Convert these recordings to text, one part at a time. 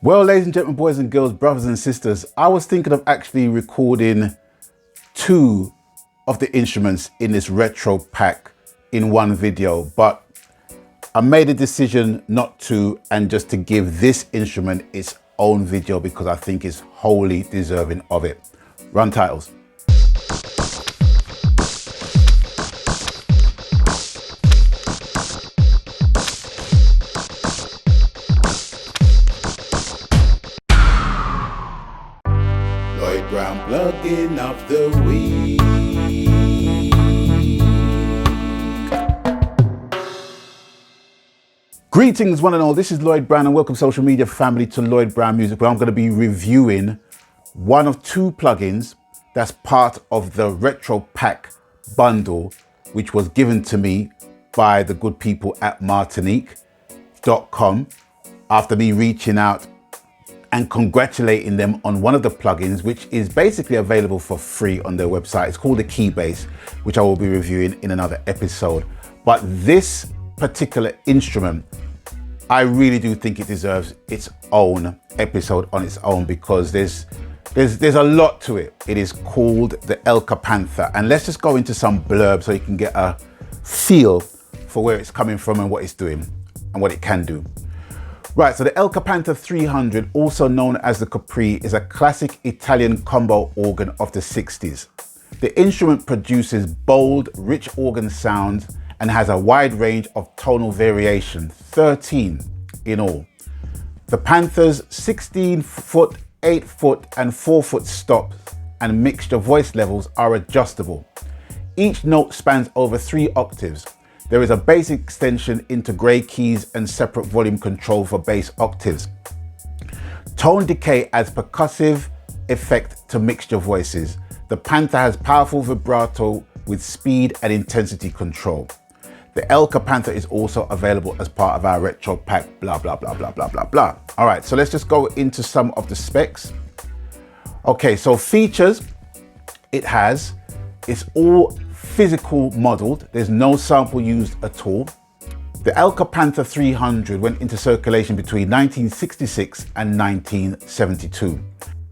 Well, ladies and gentlemen, boys and girls, brothers and sisters, I was thinking of actually recording two of the instruments in this retro pack in one video, but I made a decision not to, and just to give this instrument its own video because I think it's wholly deserving of it. Run titles. Lloyd Brown plugin of the week. Greetings one and all, this is Lloyd Brown and welcome social media family to Lloyd Brown Music, where I'm going to be reviewing one of two plugins that's part of the retro pack bundle, which was given to me by the good people at Martinic.com after me reaching out and congratulating them on one of the plugins, which is basically available for free on their website. It's called the Keybase, which I will be reviewing in another episode. But this particular instrument, I really do think it deserves its own episode on its own because there's a lot to it. It is called the El Panther, and let's just go into some blurb so you can get a feel for where it's coming from and what it's doing and what it can do. Right, so the El Panther 300, also known as the Capri, is a classic Italian combo organ of the 60s. The instrument produces bold, rich organ sounds and has a wide range of tonal variation, 13 in all. The Panther's 16-foot, 8-foot and 4-foot stops and mixture voice levels are adjustable. Each note spans over 3 octaves. There is a bass extension into grey keys and separate volume control for bass octaves. Tone decay adds percussive effect to mixture voices. The Panther has powerful vibrato with speed and intensity control. The El Panther is also available as part of our retro pack, blah, blah, blah, blah, blah, blah, blah. All right, so let's just go into some of the specs. Okay, so features, it's all physical modeled. There's no sample used at all. The El Panther 300 went into circulation between 1966 and 1972.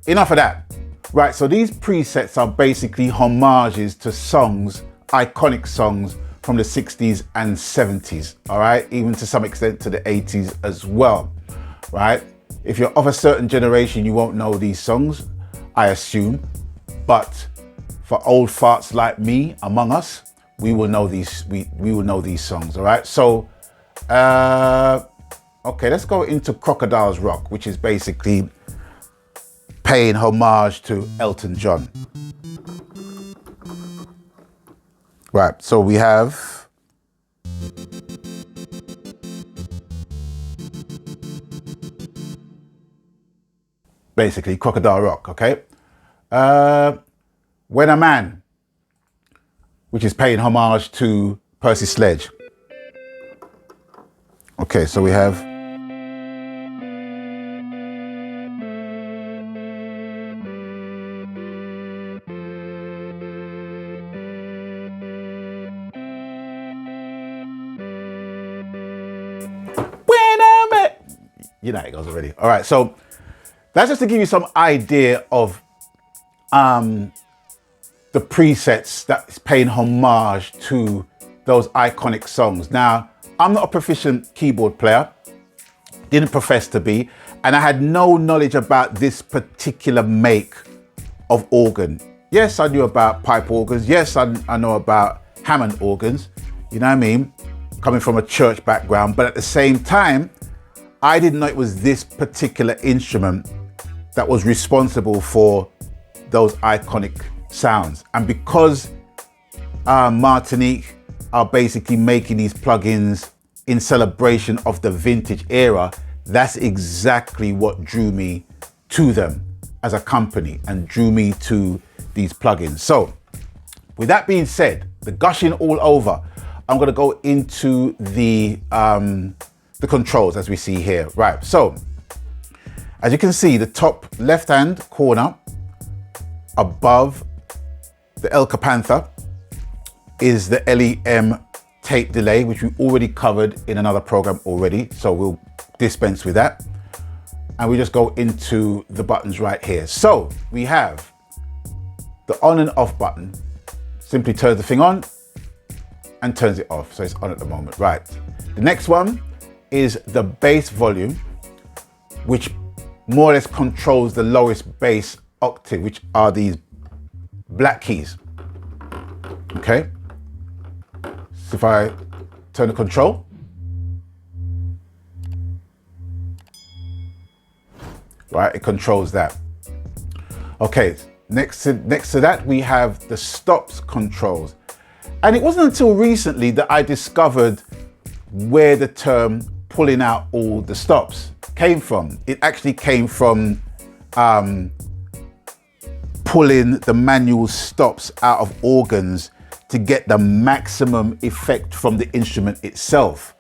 Enough of that. Right, so these presets are basically homages to songs, iconic songs from the 60s and 70s, all right? Even to some extent to the 80s as well, right? If you're of a certain generation, you won't know these songs, I assume, but for old farts like me, among us, we will know these, we will know these songs, all right? So, okay, let's go into Crocodile's Rock, which is basically paying homage to Elton John. Right, so we have basically Crocodile Rock, okay? When a Man, which is paying homage to Percy Sledge. Okay, so we have you know it goes already. All right, so that's just to give you some idea of the presets that's paying homage to those iconic songs. Now, I'm not a proficient keyboard player, didn't profess to be, and I had no knowledge about this particular make of organ. Yes, I knew about pipe organs. Yes, I know about Hammond organs, you know what I mean? Coming from a church background, but at the same time, I didn't know it was this particular instrument that was responsible for those iconic sounds. And because Martinique are basically making these plugins in celebration of the vintage era, that's exactly what drew me to them as a company and drew me to these plugins. So with that being said, the gushing all over, I'm gonna go into the controls as we see here. Right, so as you can see, the top left-hand corner above the El Panther is the LEM tape delay, which we already covered in another program already, so we'll dispense with that. and we just go into the buttons right here. So we have the on and off button. Simply turns the thing on and turns it off. So it's on at the moment, right? The next one is the bass volume, which more or less controls the lowest bass octave, which are these black keys. Okay. So if I turn the control, right, it controls that. Okay, next to that we have the stops controls. And it wasn't until recently that I discovered where the term pulling out all the stops came from. It actually came from pulling the manual stops out of organs to get the maximum effect from the instrument itself.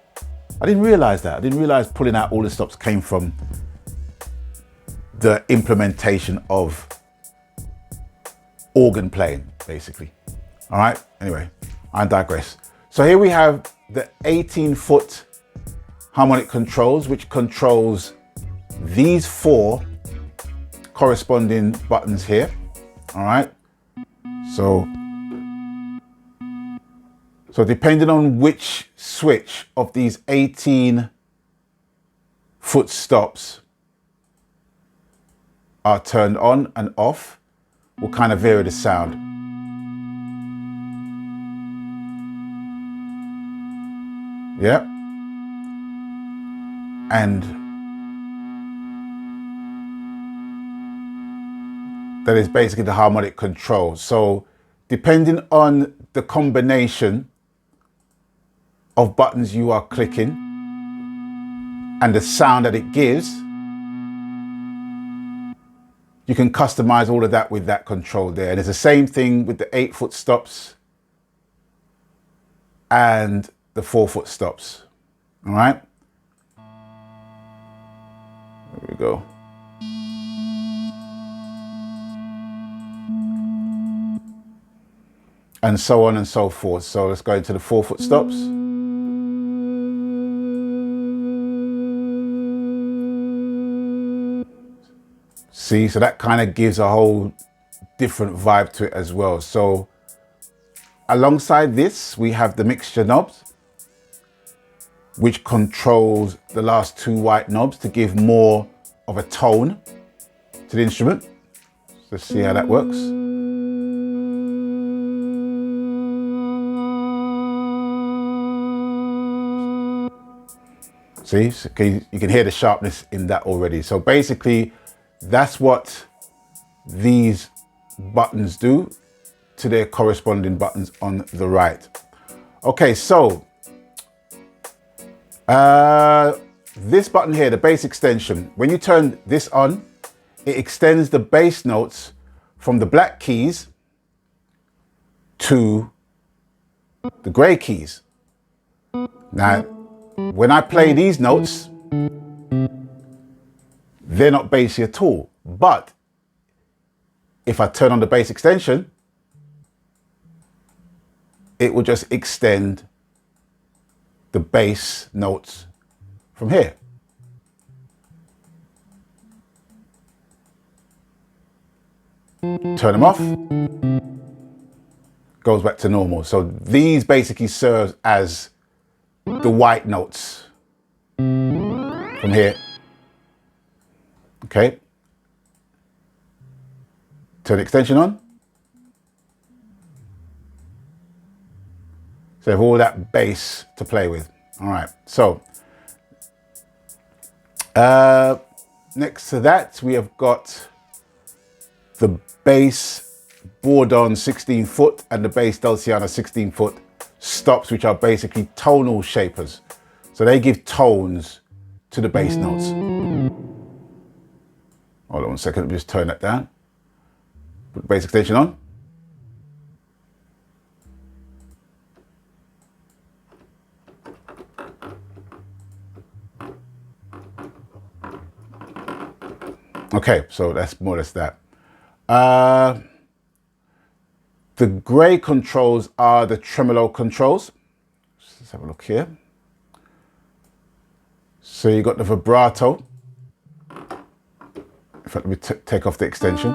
I didn't realize that. I didn't realize pulling out all the stops came from the implementation of organ playing, basically. All right, anyway, I digress. So here we have the 18-foot harmonic controls, which controls these 4 corresponding buttons here. All right, so depending on which switch of these 18-foot stops are turned on and off, will kind of vary the sound. Yeah. And that is basically the harmonic control. So depending on the combination of buttons you are clicking and the sound that it gives, you can customize all of that with that control there. And it's the same thing with the 8-foot stops and the 4-foot stops. All right. There we go. And so on and so forth. So let's go into the 4-foot stops. See, so that kind of gives a whole different vibe to it as well. So alongside this, we have the mixture knobs, which controls the last 2 white knobs to give more of a tone to the instrument. Let's see how that works. See, so you can hear the sharpness in that already. So basically, that's what these buttons do to their corresponding buttons on the right. Okay, so this button here, the bass extension, when you turn this on, it extends the bass notes from the black keys to the gray keys. Now, when I play these notes, they're not bassy at all. But if I turn on the bass extension, it will just extend the bass notes from here. Turn them off, goes back to normal. So these basically serve as the white notes from here. Okay. Turn the extension on. So you have all that bass to play with. All right. So next to that, we have got the bass Bourdon 16-foot and the bass Dulciana 16-foot stops, which are basically tonal shapers. So they give tones to the bass notes. Hold on 1 second, let me just turn that down. Put the bass extension on. Okay, so that's more or less that. The gray controls are the tremolo controls. Let's have a look here. So you got the vibrato, fact, let me take off the extension.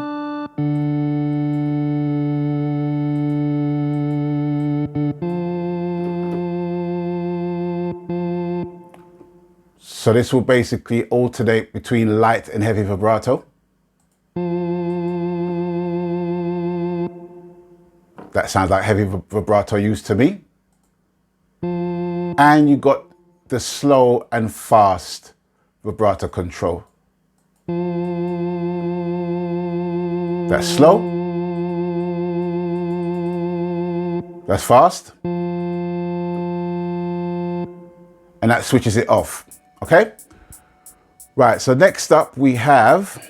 So this will basically alternate between light and heavy vibrato. That sounds like heavy vibrato used to me. And you got the slow and fast vibrato control. That's slow. That's fast. And that switches it off. Okay? Right, so next up we have,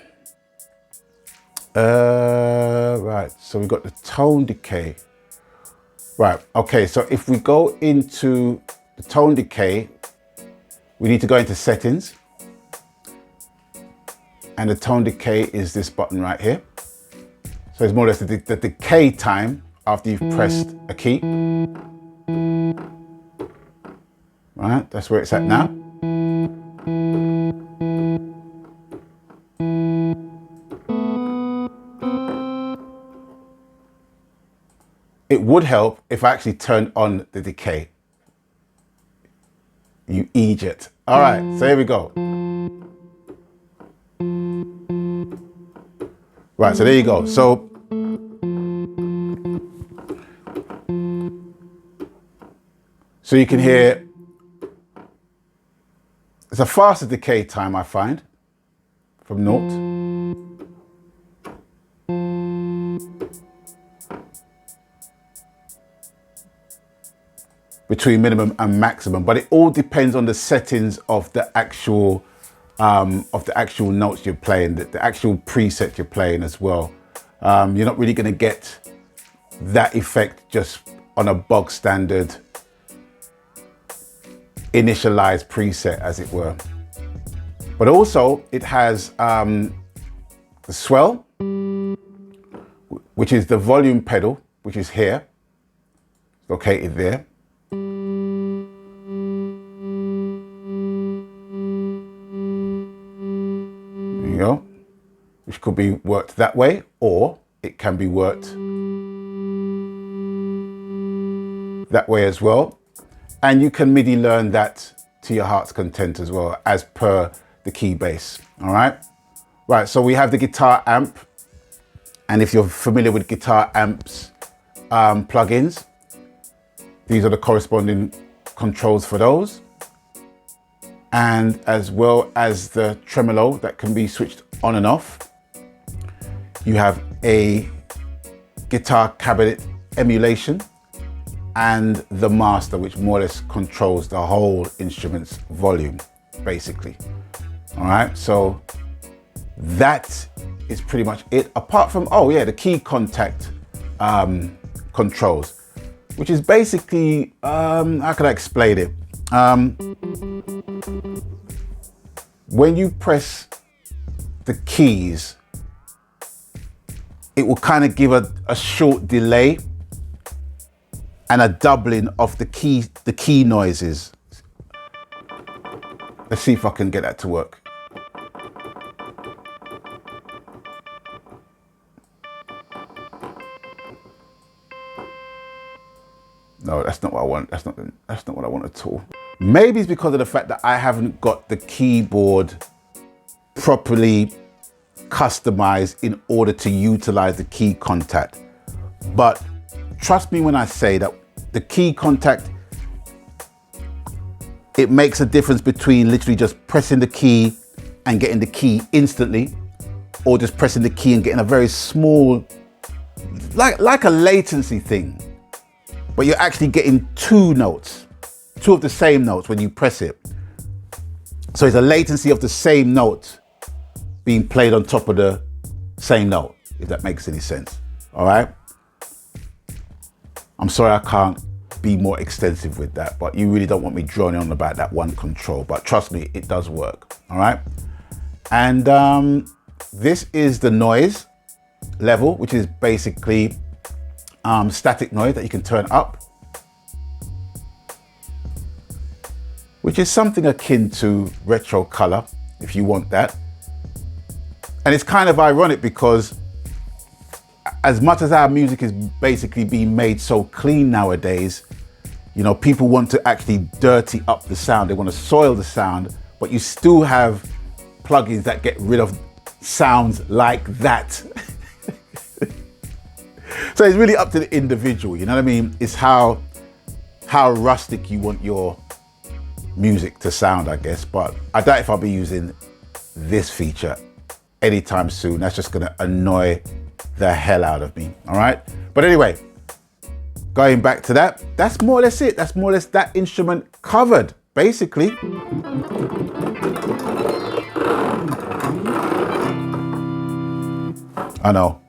right, so we've got the tone decay. Right, okay, so if we go into the tone decay, we need to go into settings. And the tone decay is this button right here. So it's more or less the decay time after you've pressed a key. Right, that's where it's at now. It would help if I actually turned on the decay. You idiot. All right, so here we go. Right, so there you go. So you can hear, it's a faster decay time, I find, from 0. Between minimum and maximum, but it all depends on the settings of the actual notes you're playing, the actual preset you're playing as well. You're not really going to get that effect just on a bog standard initialized preset, as it were. But also it has the swell, which is the volume pedal, which is here, located there. There you go, which could be worked that way, or it can be worked that way as well. And you can MIDI learn that to your heart's content as well, as per the key base. All right. Right. So we have the guitar amp. And if you're familiar with guitar amps plugins, these are the corresponding controls for those. And as well as the tremolo that can be switched on and off. You have a guitar cabinet emulation and the master, which more or less controls the whole instrument's volume, basically. All right, so that is pretty much it. Apart from, oh yeah, the key contact controls, which is basically, how can I explain it? When you press the keys, it will kind of give a short delay and a doubling of the key noises. Let's see if I can get that to work. No, that's not what I want. That's not what I want at all. Maybe it's because of the fact that I haven't got the keyboard properly customized in order to utilize the key contact. But trust me when I say that the key contact, it makes a difference between literally just pressing the key and getting the key instantly, or just pressing the key and getting a very small, like a latency thing, but you're actually getting two of the same notes when you press it. So it's a latency of the same note being played on top of the same note, if that makes any sense. All right. I'm sorry I can't be more extensive with that, but you really don't want me droning on about that one control, but trust me, it does work. All right. And this is the noise level, which is basically static noise that you can turn up, which is something akin to retro color if you want that. And it's kind of ironic because as much as our music is basically being made so clean nowadays, you know, people want to actually dirty up the sound. They want to soil the sound, but you still have plugins that get rid of sounds like that. So it's really up to the individual, you know what I mean? It's how rustic you want your music to sound, I guess. But I doubt if I'll be using this feature anytime soon. That's just gonna annoy the hell out of me, all right? But anyway, going back to that, that's more or less it. That's more or less that instrument covered, basically. I know,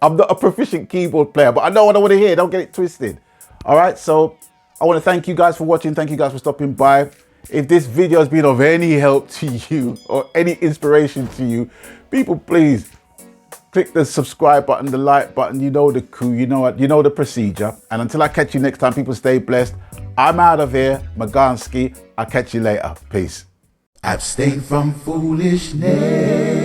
I'm not a proficient keyboard player, but I know what I want to hear, don't get it twisted. All right, so I want to thank you guys for watching. Thank you guys for stopping by. If this video has been of any help to you or any inspiration to you, people, please click the subscribe button, the like button. You know the coup, you know the procedure. And until I catch you next time, people, stay blessed. I'm out of here, Magansky. I'll catch you later. Peace. Abstain from foolishness.